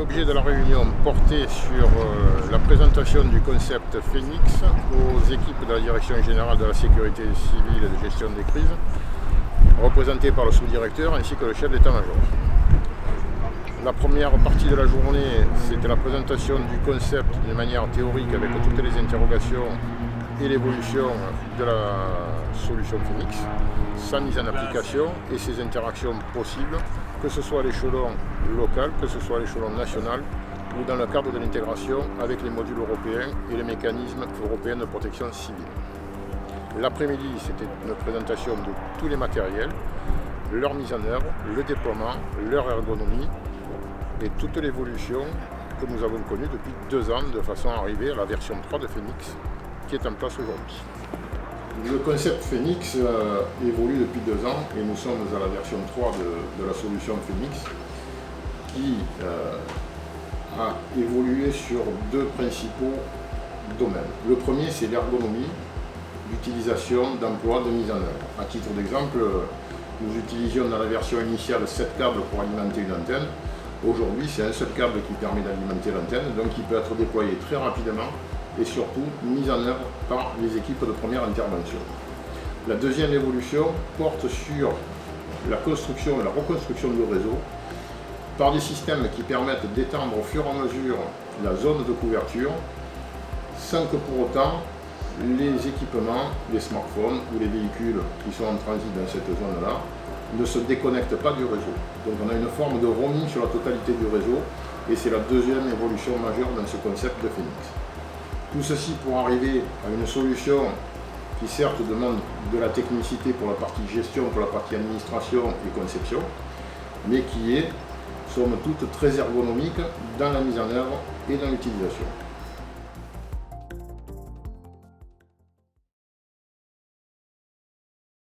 L'objet de la réunion portait sur la présentation du concept Phoenix aux équipes de la Direction générale de la sécurité civile et de gestion des crises, représentées par le sous-directeur ainsi que le chef d'état-major. La première partie de la journée, c'était la présentation du concept de manière théorique avec toutes les interrogations et l'évolution de la solution Phoenix, sa mise en application et ses interactions possibles, que ce soit à l'échelon local, que ce soit à l'échelon national ou dans le cadre de l'intégration avec les modules européens et les mécanismes européens de protection civile. L'après-midi, c'était une présentation de tous les matériels, leur mise en œuvre, le déploiement, leur ergonomie et toute l'évolution que nous avons connue depuis 2 ans de façon à arriver à la version 3 de Phoenix qui est en place aujourd'hui. Le concept Phoenix évolue depuis 2 ans et nous sommes à la version 3 de la solution Phoenix qui a évolué sur 2 principaux domaines. Le premier, c'est l'ergonomie d'utilisation, d'emploi, de mise en œuvre. À titre d'exemple, nous utilisions dans la version initiale 7 câbles pour alimenter une antenne. Aujourd'hui, c'est un seul câble qui permet d'alimenter l'antenne, donc il peut être déployé très rapidement et surtout mis en œuvre par les équipes de première intervention. La deuxième évolution porte sur la construction et la reconstruction du réseau par des systèmes qui permettent d'étendre au fur et à mesure la zone de couverture sans que pour autant les équipements, les smartphones ou les véhicules qui sont en transit dans cette zone-là ne se déconnectent pas du réseau. Donc on a une forme de roaming sur la totalité du réseau et c'est la deuxième évolution majeure dans ce concept de Phoenix. Tout ceci pour arriver à une solution qui certes demande de la technicité pour la partie gestion, pour la partie administration et conception, mais qui est, somme toute, très ergonomique dans la mise en œuvre et dans l'utilisation.